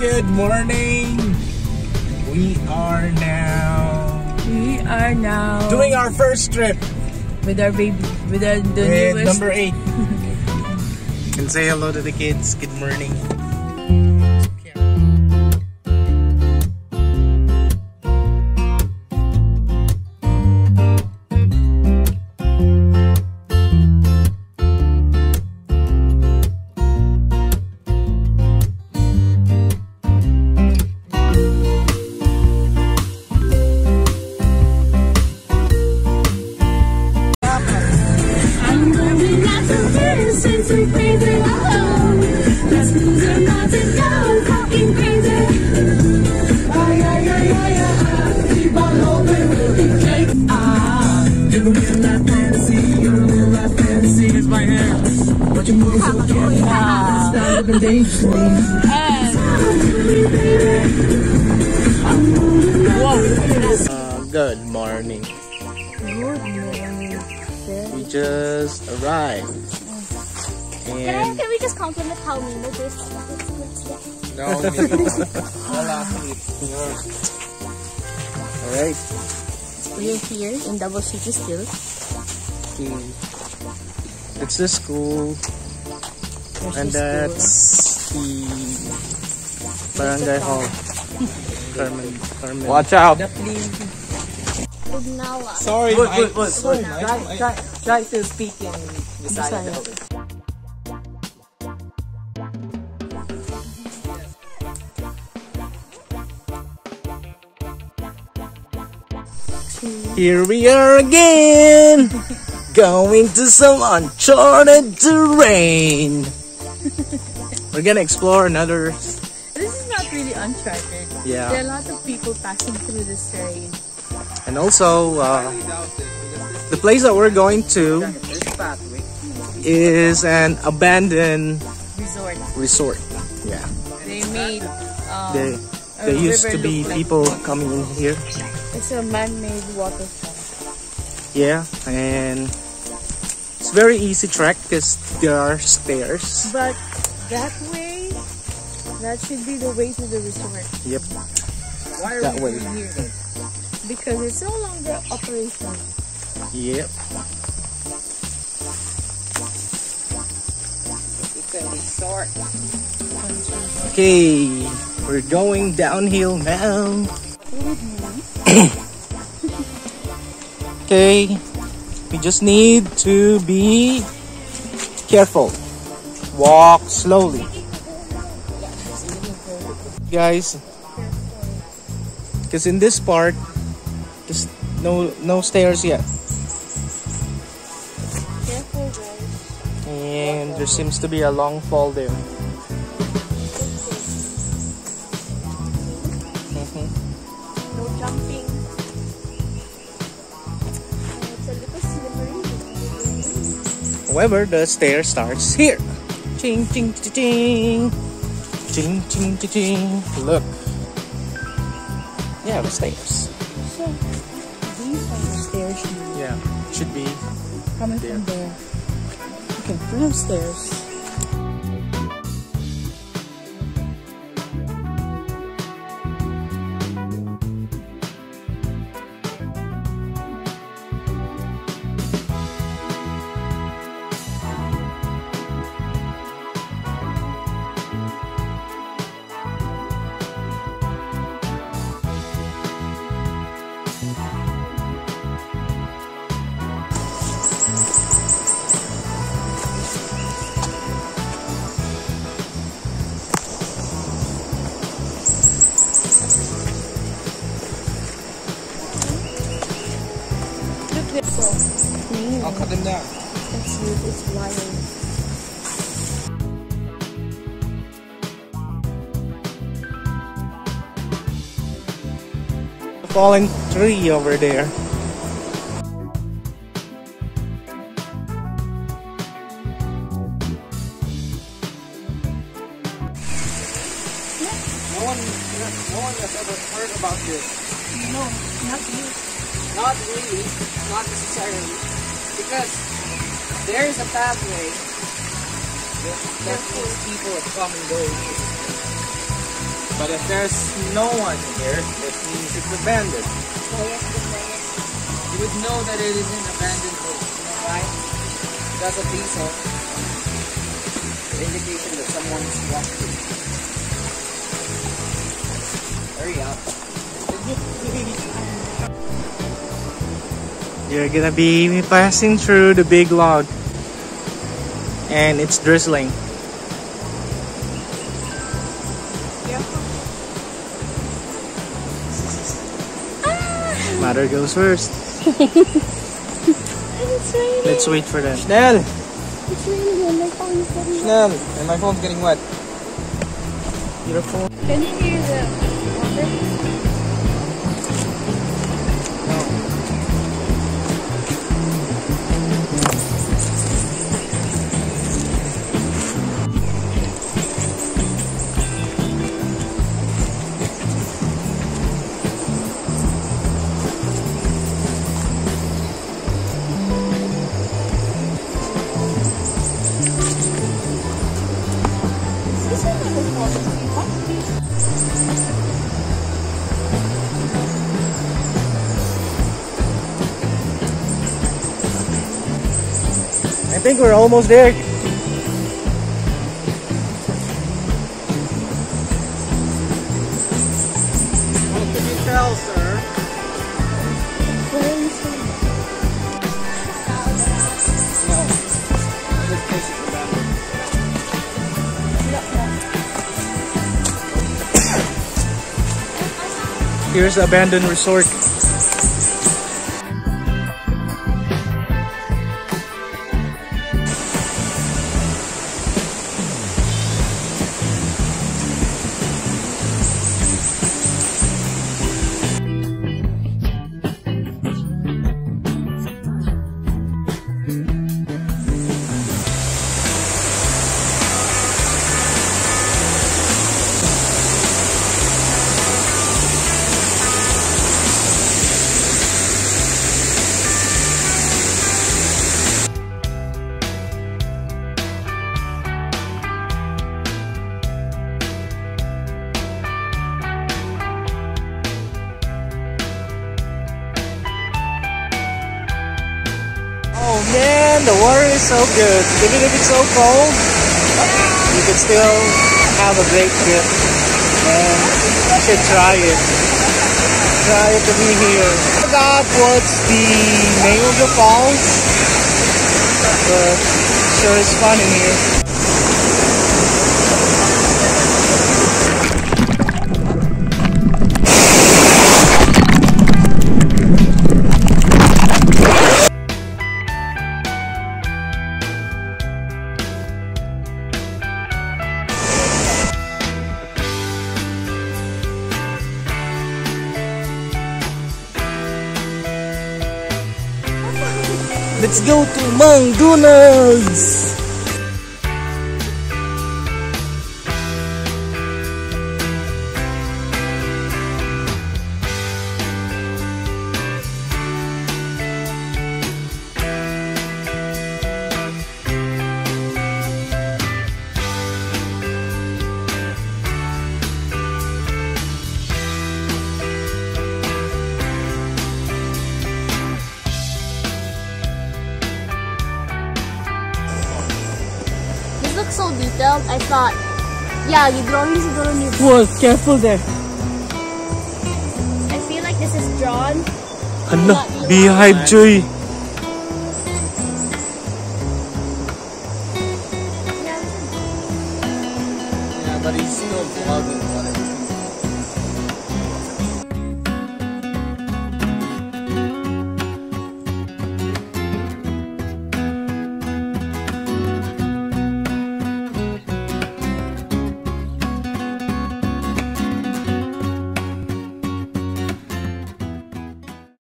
Good morning. We are now doing our first trip with our baby, with the newest number 8. You can say hello to the kids. Good morning. Good morning. We just arrived. And can we just compliment how Nino this? No, alright. We're here in Davao City still. Okay. It's the school. And that's the barangay hall. Carmen. Watch out! Sorry, try to speak in Bisaya. Here we are again, going to some uncharted terrain. We're gonna explore another. This is not really uncharted. Yeah. There are a lot of people passing through this terrain. And also, the place that we're going to is an abandoned resort. Yeah. They made. There used to be people coming in here. It's a man-made waterfall. Yeah, and it's very easy trek because there are stairs. But that way, that should be the way to the resort. Yep. Why are that we way. here then? Because it's no longer operational. Yep. It's a resort. Okay, we're going downhill now. Okay, we just need to be careful. Walk slowly. Guys, because in this part, there's no stairs yet. Careful, guys. And there seems to be a long fall there. No jumping. It's a little slippery. However, the stair starts here. Ching, ching, ching, ching. Ching, ching, ching, ching. Look. Yeah, the stairs. So, these are the stairs. Yeah, should be Coming from there. Okay, we have stairs. I'll cut them down. That's it. It's wild. Fallen tree over there. No one has ever heard about this. No, not you. Not really, not necessarily, because there is a pathway that most people have come and go. But if there's no one here, it means it's abandoned. You would know that it is an abandoned road. You know why? Because of these, the indication that someone is walking. Hurry up. You're gonna be passing through the big log. And it's drizzling. Mother goes first. Let's wait for them. Snell! It's raining. My phone is getting wet. Snell! And my phone's getting wet. Your phone. Can you hear the water? I think we're almost there. What can you tell, sir? No. This place is abandoned. Here's the abandoned resort. Oh man, the water is so good. Even if it's so cold, you can still have a great trip. And you should try it. Try it to be here. I forgot what's the name of the falls, but sure it's fun in here. Let's go to McDonald's! So detailed, I thought, yeah, you drawing this siguro ni. Whoa, careful there. I feel like this is drawn. Ano, beehive joy. Yeah, but he's still vlogging whatever.